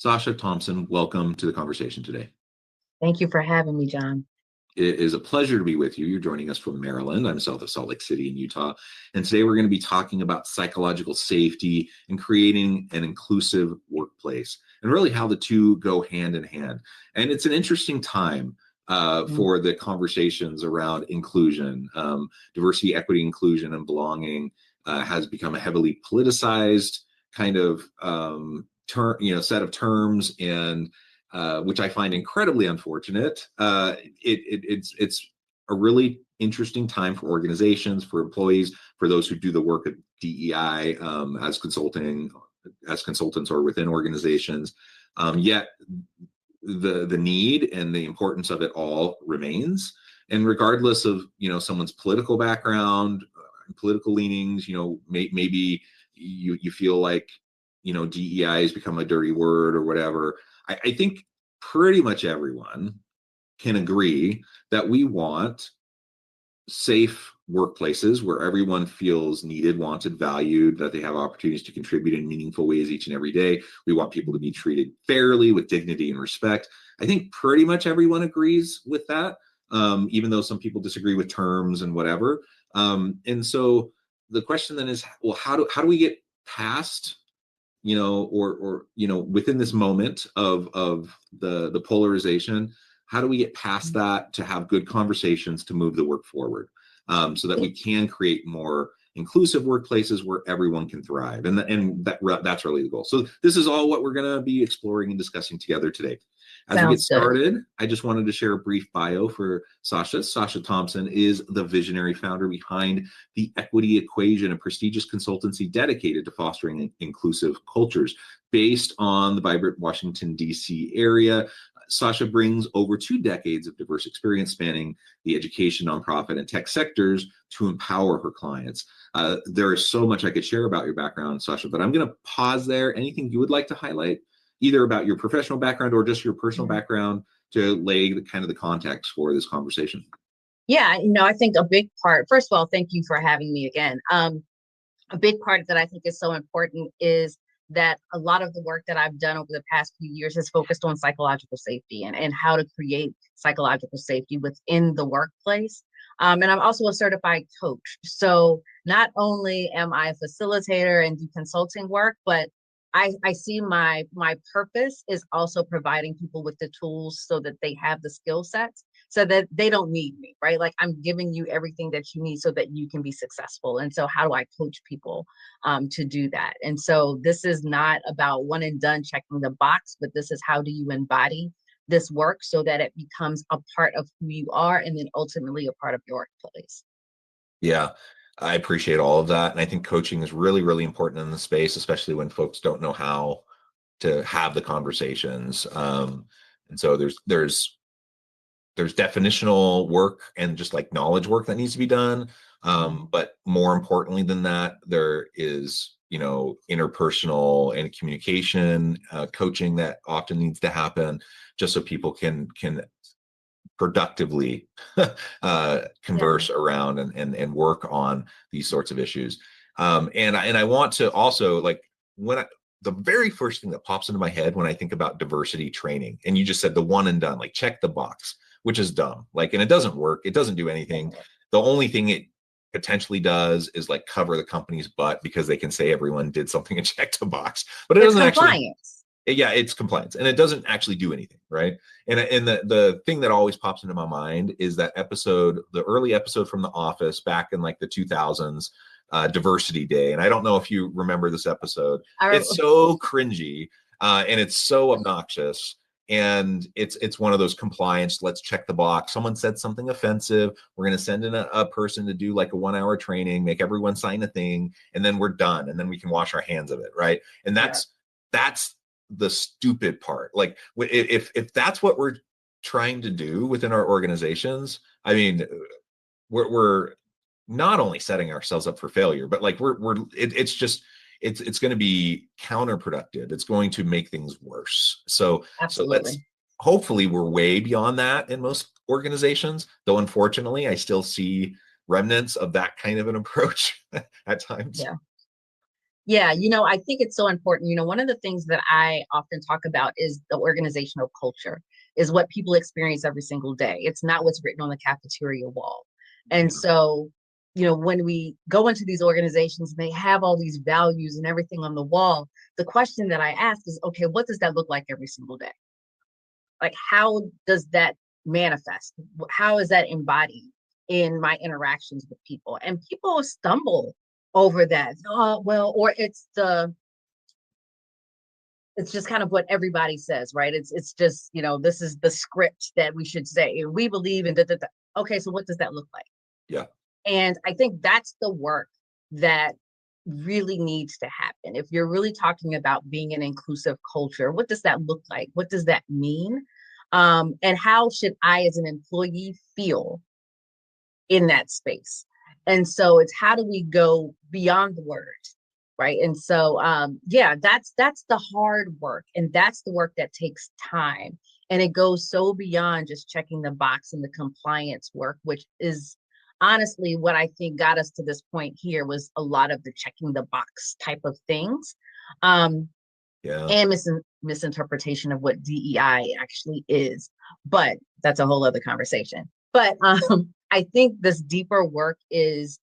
Sacha Thompson, welcome to the conversation today. Thank you for having me, John. It is a pleasure to be with you. You're joining us from Maryland. I'm south of Salt Lake City in Utah. And today we're going to be talking about psychological safety and creating an inclusive workplace and really how the two go hand in hand. And it's an interesting time for the conversations around inclusion. Diversity, equity, inclusion, and belonging has become a heavily politicized kind of set of terms, and which I find incredibly unfortunate. It's a really interesting time for organizations, for employees, for those who do the work at DEI as consultants or within organizations. Yet the need and the importance of it all remains. And regardless of someone's political background, political leanings, maybe you feel like DEI has become a dirty word or whatever. I think pretty much everyone can agree that we want safe workplaces where everyone feels needed, wanted, valued, that they have opportunities to contribute in meaningful ways each and every day. We want people to be treated fairly with dignity and respect. I think pretty much everyone agrees with that, even though some people disagree with terms and whatever. And so the question then is, well, how do we get past within this moment of the polarization, how do we get past that to have good conversations to move the work forward, so that we can create more inclusive workplaces where everyone can thrive, and that's really the goal. So this is all what we're going to be exploring and discussing together today. As we get started, I just wanted to share a brief bio for Sacha. Sacha Thompson is the visionary founder behind the Equity Equation, a prestigious consultancy dedicated to fostering inclusive cultures. Based on the vibrant Washington, D.C. area, Sacha brings over 2 decades of diverse experience spanning the education, nonprofit, and tech sectors to empower her clients. There is so much I could share about your background, Sacha, but I'm going to pause there. Anything you would like to highlight, either about your professional background or just your personal background, to lay the context for this conversation? Yeah, I think a big part, first of all, thank you for having me again. A big part that I think is so important is that a lot of the work that I've done over the past few years has focused on psychological safety and how to create psychological safety within the workplace. And I'm also a certified coach. So not only am I a facilitator and do consulting work, but I see my purpose is also providing people with the tools so that they have the skill sets so that they don't need me, right? Like, I'm giving you everything that you need so that you can be successful. And so how do I coach people to do that? And so this is not about one and done checking the box, but this is how do you embody this work so that it becomes a part of who you are and then ultimately a part of your workplace. Yeah. I appreciate all of that. And I think coaching is really, really important in the space, especially when folks don't know how to have the conversations. And so there's definitional work and just like knowledge work that needs to be done. But more importantly than that, there is, interpersonal and communication, coaching that often needs to happen just so people can productively converse around and work on these sorts of issues. And I want to also, like, the very first thing that pops into my head when I think about diversity training, and you just said the one and done, like check the box, which is dumb. Like, and it doesn't work. It doesn't do anything. The only thing it potentially does is like cover the company's butt because they can say everyone did something and checked a box, but it doesn't actually. Yeah, it's compliance, and it doesn't actually do anything, right? And the thing that always pops into my mind is that episode, the early episode from The Office back in like the 2000s, Diversity Day. And I don't know if you remember this episode. It's so cringy, and it's so obnoxious. And it's one of those compliance, let's check the box. Someone said something offensive. We're going to send in a person to do like a 1-hour training, make everyone sign a thing, and then we're done. And then we can wash our hands of it, right? And that's the stupid part. Like, if that's what we're trying to do within our organizations, I mean, we're not only setting ourselves up for failure, but like it's going to be counterproductive. It's going to make things worse. So hopefully we're way beyond that in most organizations, though unfortunately I still see remnants of that kind of an approach at times. Yeah, I think it's so important. One of the things that I often talk about is the organizational culture, is what people experience every single day. It's not what's written on the cafeteria wall. And Yeah. so, when we go into these organizations, they have all these values and everything on the wall. The question that I ask is, okay, what does that look like every single day? Like, how does that manifest? How is that embodied in my interactions with people? And people stumble over that. Oh, well, or it's just kind of what everybody says, right? It's just, this is the script that we should say. We believe in da. Okay, so what does that look like? Yeah. And I think that's the work that really needs to happen. If you're really talking about being an inclusive culture, what does that look like? What does that mean? And how should I, as an employee, feel in that space? And so it's, how do we go beyond the words, right? And so yeah, that's the hard work, and that's the work that takes time, and it goes so beyond just checking the box and the compliance work, which is honestly what I think got us to this point here, was a lot of the checking the box type of things, Yeah. and misinterpretation of what DEI actually is. But that's a whole other conversation. But I think this deeper work is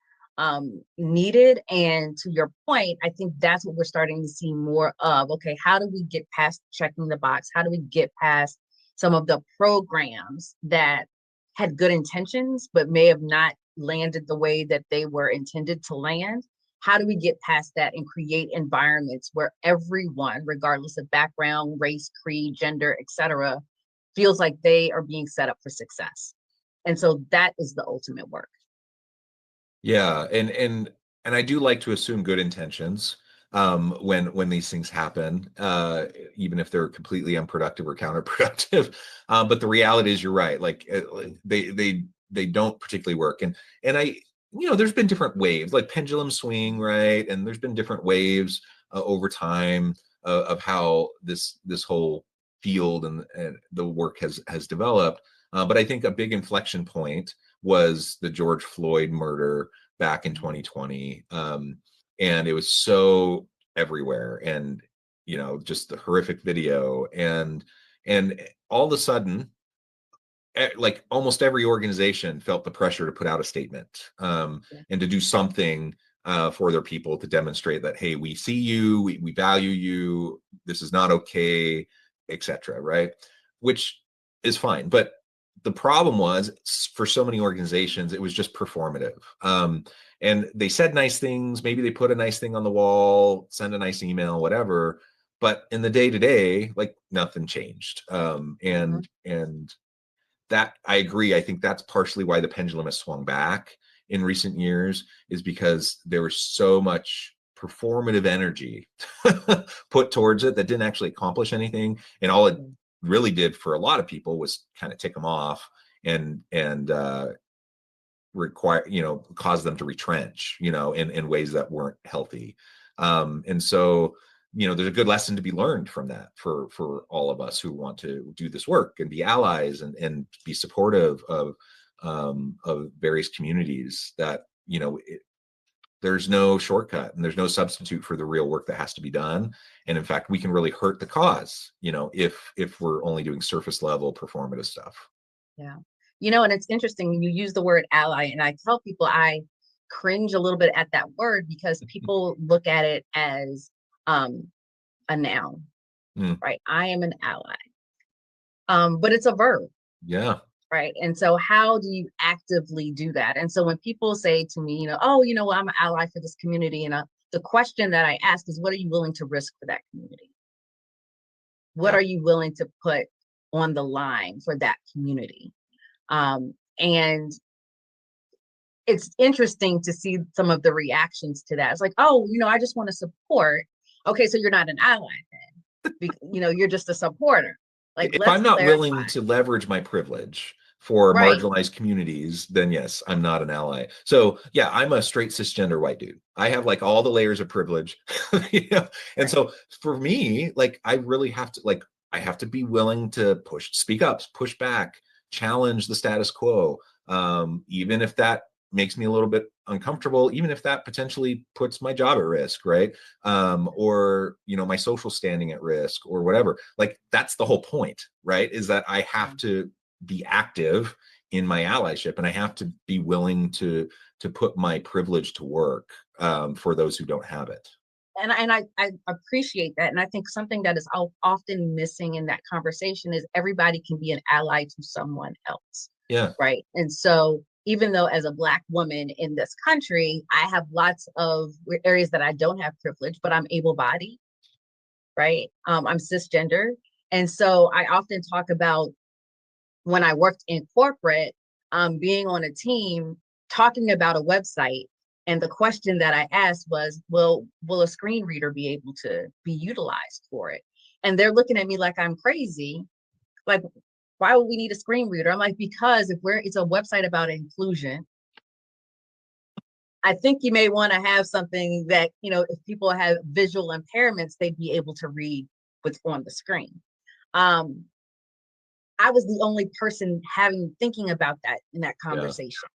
needed. And to your point, I think that's what we're starting to see more of. Okay, how do we get past checking the box? How do we get past some of the programs that had good intentions, but may have not landed the way that they were intended to land? How do we get past that and create environments where everyone, regardless of background, race, creed, gender, etc., feels like they are being set up for success? And so that is the ultimate work. Yeah, and I do like to assume good intentions when these things happen, even if they're completely unproductive or counterproductive. But the reality is, you're right. Like they don't particularly work. And I, there's been different waves, like pendulum swing, right? And there's been different waves over time of how this whole field and the work has developed. But I think a big inflection point was the George Floyd murder back in 2020. And it was so everywhere, and just the horrific video, and all of a sudden, like almost every organization felt the pressure to put out a statement, Yeah. and to do something for their people, to demonstrate that, hey, we see you, we value you, this is not okay, etc., right? Which is fine, but the problem was, for so many organizations, it was just performative. And they said nice things, maybe they put a nice thing on the wall, send a nice email, whatever, but in the day to day, like, nothing changed. Mhm. And that, I agree, I think that's partially why the pendulum has swung back in recent years, is because there was so much performative energy put towards it that didn't actually accomplish anything, and all it really did for a lot of people was kind of tick them off, and require, cause them to retrench, in ways that weren't healthy. And so, there's a good lesson to be learned from that for all of us who want to do this work and be allies, and be supportive of various communities, that, there's no shortcut, and there's no substitute for the real work that has to be done. And in fact, we can really hurt the cause, if we're only doing surface level performative stuff. Yeah. And it's interesting, you use the word ally, and I tell people I cringe a little bit at that word, because people look at it as a noun, Mm, right? I am an ally. But it's a verb, yeah. right? And so how do you actively do that? And so when people say to me, oh, well, I'm an ally for this community, and the question that I ask is, what are you willing to risk for that community? What Yeah. are you willing to put on the line for that community? And it's interesting to see some of the reactions to that. It's like, oh, I just want to support. Okay, so you're not an ally then. You're just a supporter. Like, If let's I'm not clarify. willing to leverage my privilege for Right. marginalized communities, then yes, I'm not an ally. So yeah, I'm a straight cisgender white dude. I have like all the layers of privilege. And Right. so for me, like, I really have to, like, I have to be willing to speak up, push back, challenge the status quo. Even if that makes me a little bit uncomfortable, even if that potentially puts my job at risk, right? Or, you know, my social standing at risk or whatever. Like, that's the whole point, right? Is that I have to be active in my allyship, and I have to be willing to put my privilege to work, for those who don't have it. And I appreciate that. And I think something that is often missing in that conversation is everybody can be an ally to someone else. Yeah. Right. And so even though as a Black woman in this country, I have lots of areas that I don't have privilege, but I'm able-bodied, right? I'm cisgender. And so I often talk about when I worked in corporate, being on a team, talking about a website. And the question that I asked was, will a screen reader be able to be utilized for it? And they're looking at me like I'm crazy. Like, why would we need a screen reader? I'm like, because it's a website about inclusion, I think you may want to have something that, you know, if people have visual impairments, they'd be able to read what's on the screen. Um, I was the only person thinking about that in that Yeah. conversation,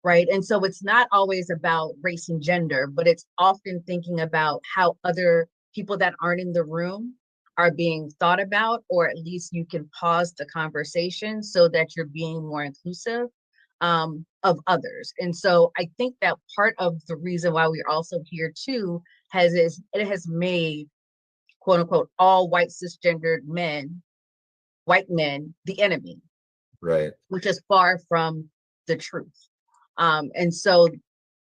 right? And so it's not always about race and gender, but it's often thinking about how other people that aren't in the room are being thought about, or at least you can pause the conversation so that you're being more inclusive of others. And so I think that part of the reason why we're also here too it has made quote unquote all white cisgendered men, white men, the enemy, Right. which is far from the truth. And so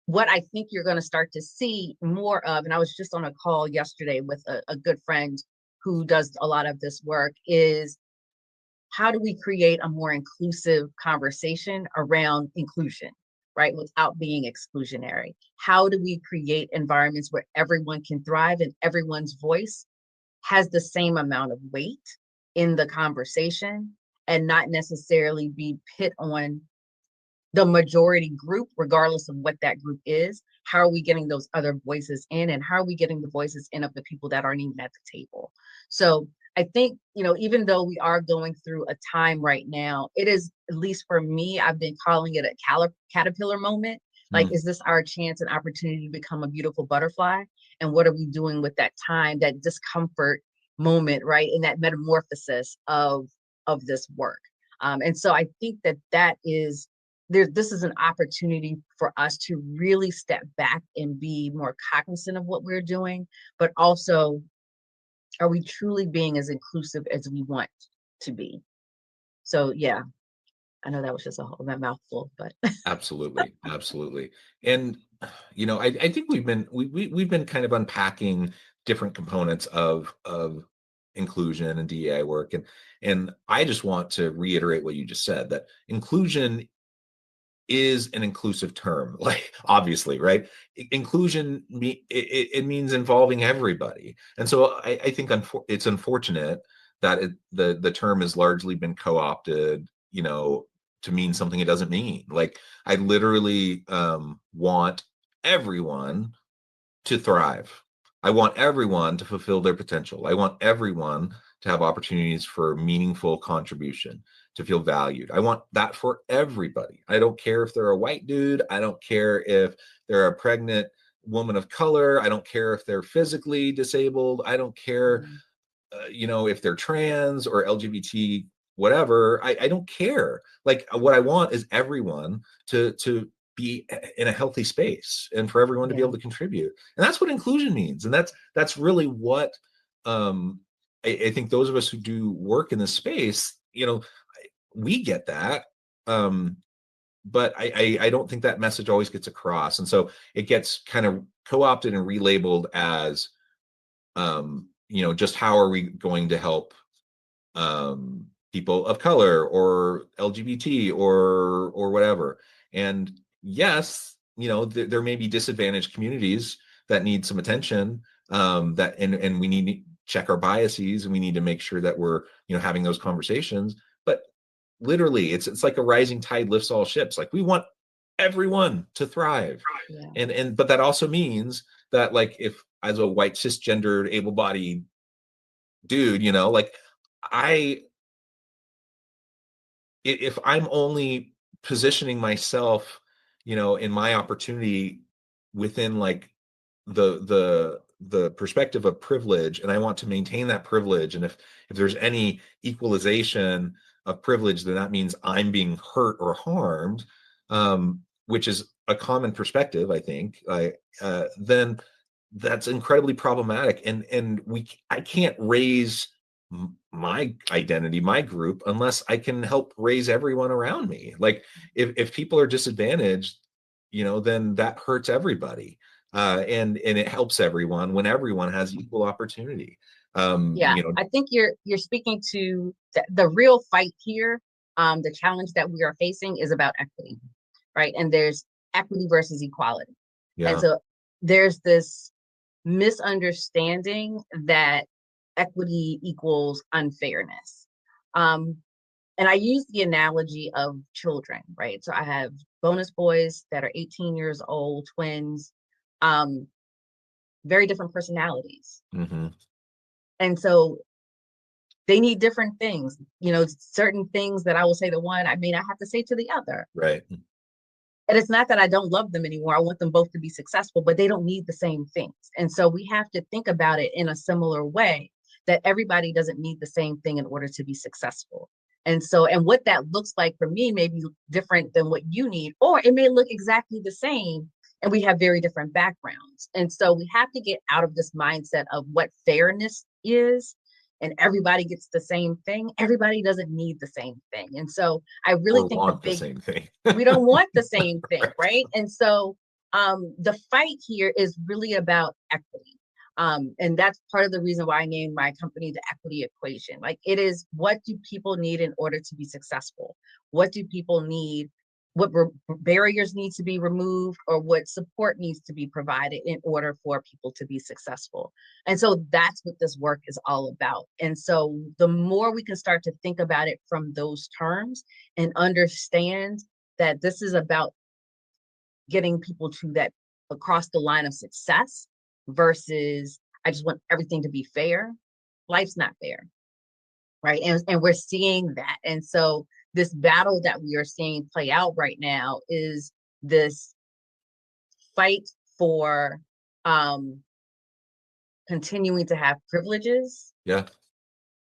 what I think you're going to start to see more of, and I was just on a call yesterday with a good friend who does a lot of this work, is how do we create a more inclusive conversation around inclusion, right? Without being exclusionary. How do we create environments where everyone can thrive and everyone's voice has the same amount of weight in the conversation and not necessarily be pit on the majority group, regardless of what that group is? How are we getting those other voices in, and how are we getting the voices in of the people that aren't even at the table? So I think, you know, even though we are going through a time right now, it is, at least for me, I've been calling it a caterpillar moment. Like, Mm. is this our chance and opportunity to become a beautiful butterfly? And what are we doing with that time, that discomfort moment, right? In that metamorphosis of this work. And so I think that is this is an opportunity for us to really step back and be more cognizant of what we're doing, but also, are we truly being as inclusive as we want to be? So yeah, I know that was just a mouthful, but Absolutely, absolutely. And you know, I think we've been kind of unpacking different components of inclusion and DEI work, and I just want to reiterate what you just said, that inclusion is an inclusive term, like, obviously, right? Inclusion it means involving everybody, and so I think it's unfortunate that the term has largely been co-opted, you know, to mean something it doesn't mean. Like, I literally want everyone to thrive. I want everyone to fulfill their potential. I want everyone to have opportunities for meaningful contribution, to feel valued. I want that for everybody. I don't care if they're a white dude. I don't care if they're a pregnant woman of color. I don't care if they're physically disabled. I don't care, you know, if they're trans or LGBT, whatever. I don't care. Like, what I want is everyone to be in a healthy space, and for everyone to be yeah, able to contribute. And that's what inclusion means. And that's really what, I think those of us who do work in this space, you know, we get that. Um, but I don't think that message always gets across. And so it gets kind of co-opted and relabeled as, you know, just how are we going to help people of color or LGBT or whatever. And yes, you know, there may be disadvantaged communities that need some attention, that and we need to check our biases, and we need to make sure that we're, you know, having those conversations. But literally, it's like a rising tide lifts all ships. Like, we want everyone to thrive. yeah, And but that also means that, like, if as a white cisgendered able-bodied dude, you know, like, I if I'm only positioning myself, in my opportunity within like the perspective of privilege, and I want to maintain that privilege. And if there's any equalization of privilege, then that means I'm being hurt or harmed, which is a common perspective, I think. Then that's incredibly problematic, and I can't raise my identity, my group, unless I can help raise everyone around me. Like if people are disadvantaged, then that hurts everybody, and it helps everyone when everyone has equal opportunity. Yeah, I think you're speaking to the real fight here. The challenge that we are facing is about equity, right? And there's equity versus equality. And Yeah. so there's this misunderstanding that equity equals unfairness. And I use the analogy of children, right? So I have bonus boys that are 18 years old, twins, very different personalities. Mm-hmm. And so they need different things, certain things that I will say to one, I may not have to say to the other. Right. And it's not that I don't love them anymore. I want them both to be successful, but they don't need the same things. And so we have to think about it in a similar way, that everybody doesn't need the same thing in order to be successful. And what that looks like for me may be different than what you need, or it may look exactly the same, and we have very different backgrounds. And so we have to get out of this mindset of what fairness is, and everybody gets the same thing. Everybody doesn't need the same thing. And so I really think the same thing. we don't want the same thing, right? And so the fight here is really about equity. And that's part of the reason why I named my company the Equity Equation. Like, it is, what do people need in order to be successful? What do people need? What barriers need to be removed, or what support needs to be provided in order for people to be successful? And so that's what this work is all about. And so the more we can start to think about it from those terms and understand that this is about getting people to that across the line of success versus I just want everything to be fair. Life's not fair, right? And we're seeing that. And so this battle that we are seeing play out right now is this fight for continuing to have privileges. Yeah.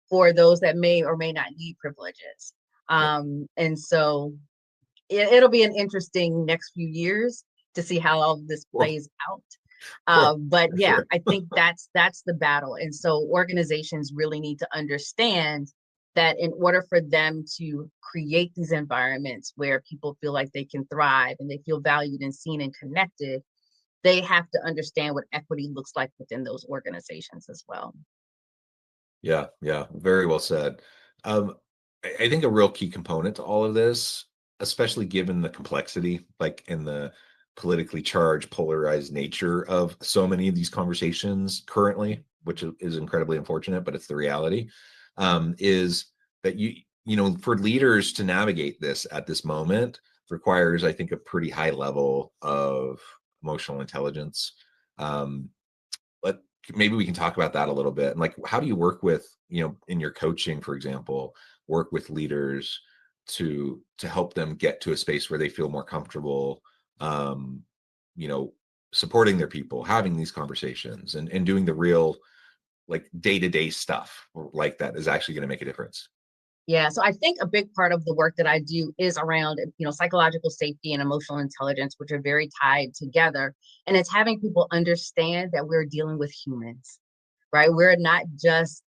For those that may or may not need privileges. And so it'll be an interesting next few years to see how all of this plays out. But yeah, I think that's the battle. And so organizations really need to understand that in order for them to create these environments where people feel like they can thrive and they feel valued and seen and connected, they have to understand what equity looks like within those organizations as well. Yeah, very well said. I think a real key component to all of this, especially given the complexity, like in the politically charged, polarized nature of so many of these conversations currently, which is incredibly unfortunate, but it's the reality, is that for leaders to navigate this at this moment requires, I think, a pretty high level of emotional intelligence. But maybe we can talk about that a little bit. And like, how do you work with, in your coaching, for example, work with leaders to help them get to a space where they feel more comfortable, supporting their people, having these conversations, and doing the real, like, day-to-day stuff like that is actually going to make a difference? Yeah, so I think a big part of the work that I do is around, psychological safety and emotional intelligence, which are very tied together. And it's having people understand that we're dealing with humans, right? We're not just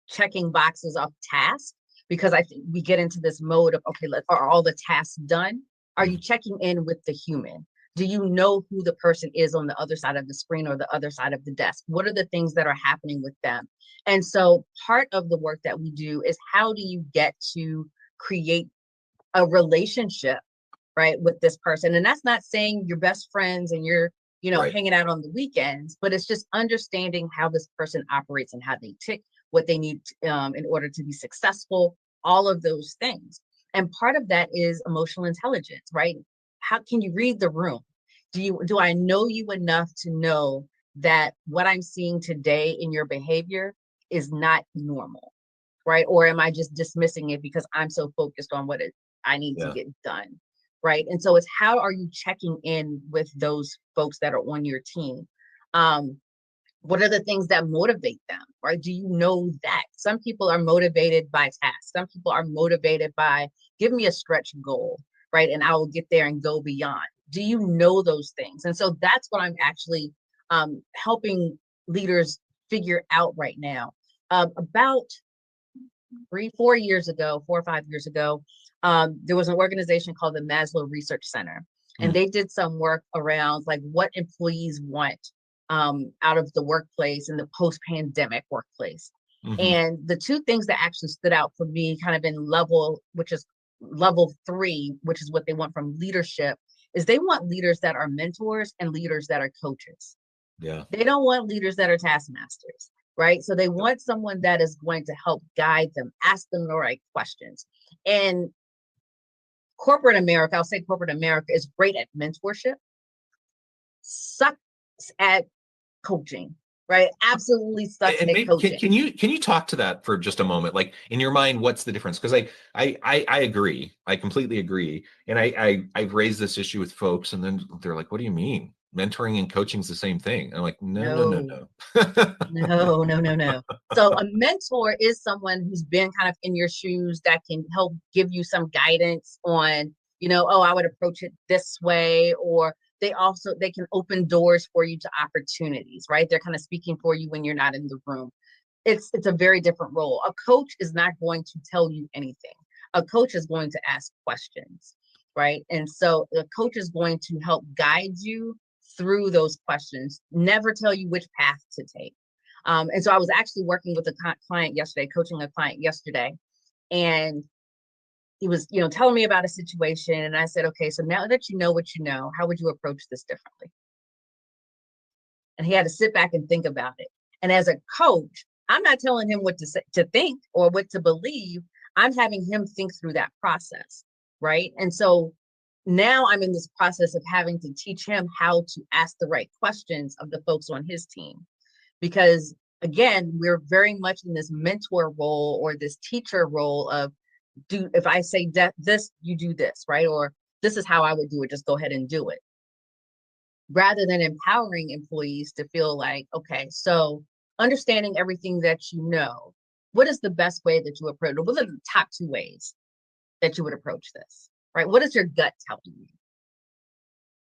checking boxes off tasks, because I think we get into this mode of, okay, are all the tasks done? Are you checking in with the human? Do you know who the person is on the other side of the screen or the other side of the desk? What are the things that are happening with them? And so part of the work that we do is, how do you get to create a relationship, right, with this person? And that's not saying you're best friends and you're, Right. hanging out on the weekends, but it's just understanding how this person operates and how they tick, what they need in order to be successful, all of those things. And part of that is emotional intelligence, right? How can you read the room? Do I know you enough to know that what I'm seeing today in your behavior is not normal, right? Or am I just dismissing it because I'm so focused on what I need to Yeah. get done? right? And so it's how are you checking in with those folks that are on your team? What are the things that motivate them, right? Do you know that? Some people are motivated by tasks. Some people are motivated by, give me a stretch goal, right? And I will get there and go beyond. Do you know those things? And so that's what I'm actually helping leaders figure out right now. About 4 or 5 years ago, there was an organization called the Maslow Research Center, and they did some work around like what employees want out of the workplace in the post-pandemic workplace. And the two things that actually stood out for me, kind of in which is level 3, which is what they want from leadership, is they want leaders that are mentors and leaders that are coaches. Yeah. They don't want leaders that are taskmasters, right? So they want someone that is going to help guide them, ask them the right questions. And corporate America, I'll say corporate America is great at mentorship, sucks at coaching, right? Absolutely sucks And at maybe coaching. can you talk to that for just a moment? Like in your mind, what's the difference? Because I agree. I completely agree. And I've raised this issue with folks, and then they're like, "What do you mean? Mentoring and coaching is the same thing?" And I'm like, "No, no, no, No, no." no, no, no, no. So a mentor is someone who's been kind of in your shoes that can help give you some guidance on, oh, I would approach it this way, or they can open doors for you to opportunities, right? They're kind of speaking for you when you're not in the room. It's a very different role. A coach is not going to tell you anything. A coach is going to ask questions, right? And so the coach is going to help guide you through those questions, never tell you which path to take. And so I was actually working with a client yesterday, coaching a client yesterday, and he was, telling me about a situation. And I said, okay, so now that you know what you know, how would you approach this differently? And he had to sit back and think about it. And as a coach, I'm not telling him what to think or what to believe. I'm having him think through that process, right? And so now I'm in this process of having to teach him how to ask the right questions of the folks on his team. Because again, we're very much in this mentor role or this teacher role of, if I say this, you do this, right? Or this is how I would do it, just go ahead and do it. Rather than empowering employees to feel like, okay, so understanding everything that you know, what is the best way that you approach it? What are the top 2 ways that you would approach this, right? What is your gut telling you?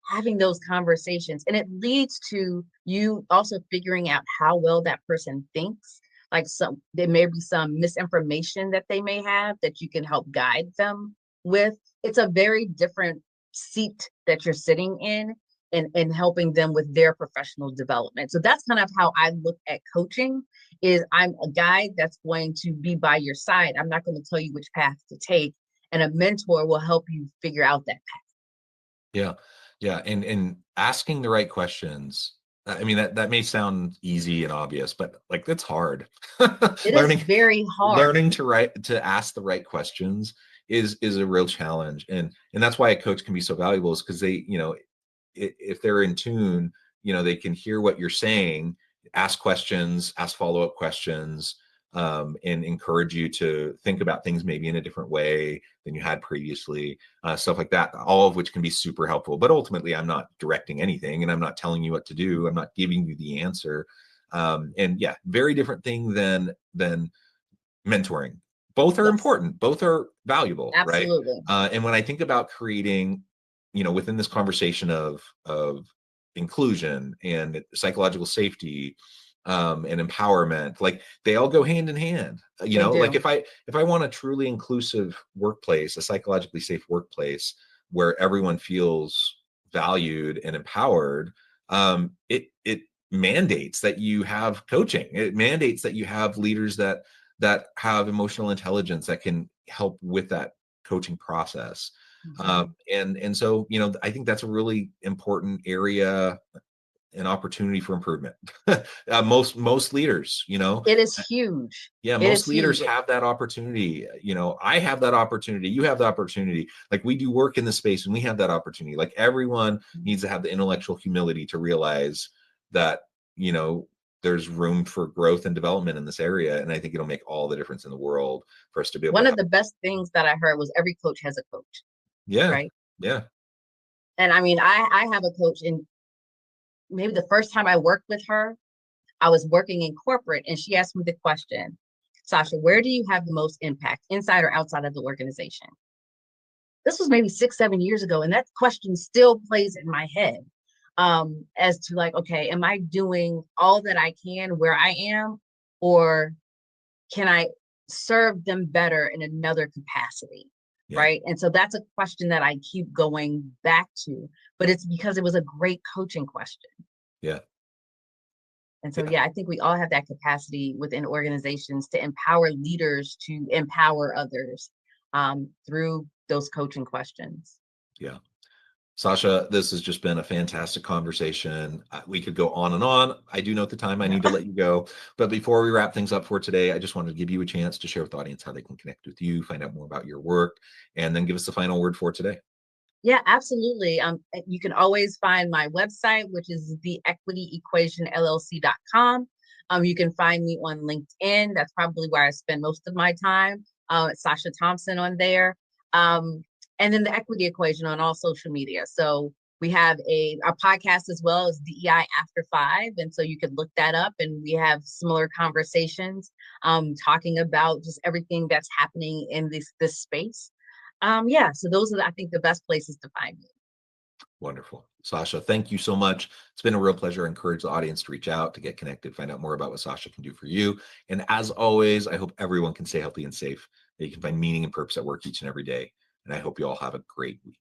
Having those conversations, and it leads to you also figuring out how well that person thinks. Like there may be some misinformation that they may have that you can help guide them with. It's a very different seat that you're sitting in and helping them with their professional development. So that's kind of how I look at coaching, is I'm a guide that's going to be by your side. I'm not going to tell you which path to take, and a mentor will help you figure out that path. Yeah. Yeah. And asking the right questions. I mean, that may sound easy and obvious, but like that's hard. It is learning very hard. learning to ask the right questions is a real challenge. And that's why a coach can be so valuable, is because they, if they're in tune, they can hear what you're saying, ask questions, ask follow-up questions, and encourage you to think about things maybe in a different way than you had previously, stuff like that, all of which can be super helpful. But ultimately, I'm not directing anything, and I'm not telling you what to do. I'm not giving you the answer. And yeah, very different thing than mentoring. Both are Yes, important. Both are valuable, right? absolutely. And when I think about creating, within this conversation of inclusion and psychological safety, and empowerment, like they all go hand in hand. They Like do. if I want a truly inclusive workplace, a psychologically safe workplace where everyone feels valued and empowered, it mandates that you have coaching. It mandates that you have leaders that have emotional intelligence that can help with that coaching process. And so, I think that's a really important area, an opportunity for improvement. Most leaders, It is huge. yeah, It most is huge. leaders have that opportunity. I have that opportunity. You have the opportunity. Like we do work in the space and we have that opportunity. Like everyone needs to have the intellectual humility to realize that, there's room for growth and development in this area. And I think it'll make all the difference in the world for us to be able One to of have. the best things that I heard was every coach has a coach, Yeah. right? Yeah. And I mean, I have a coach, and maybe the first time I worked with her, I was working in corporate, and she asked me the question, Sacha, where do you have the most impact, inside or outside of the organization? This was maybe 6, 7 years ago, and that question still plays in my head, as to like, okay, am I doing all that I can where I am, or can I serve them better in another capacity? Yeah. Right. And so that's a question that I keep going back to, but it's because it was a great coaching question. Yeah. And so, Yeah. yeah, I think we all have that capacity within organizations to empower leaders to empower others, through those coaching questions. Yeah. Sacha, this has just been a fantastic conversation. We could go on and on. I do know at the time I Yeah. need to let you go. But before we wrap things up for today, I just wanted to give you a chance to share with the audience how they can connect with you, find out more about your work, and then give us the final word for today. Yeah, absolutely. You can always find my website, which is theequityequationllc.com. You can find me on LinkedIn. That's probably where I spend most of my time. Sacha Thompson on there. And then the equity equation on all social media. So we have our podcast as well as DEI After 5. And so you could look that up, and we have similar conversations, talking about just everything that's happening in this space. Yeah, so those are, I think, the best places to find me. Wonderful. Sacha, thank you so much. It's been a real pleasure. I encourage the audience to reach out, to get connected, find out more about what Sacha can do for you. And as always, I hope everyone can stay healthy and safe, that you can find meaning and purpose at work each and every day. And I hope you all have a great week.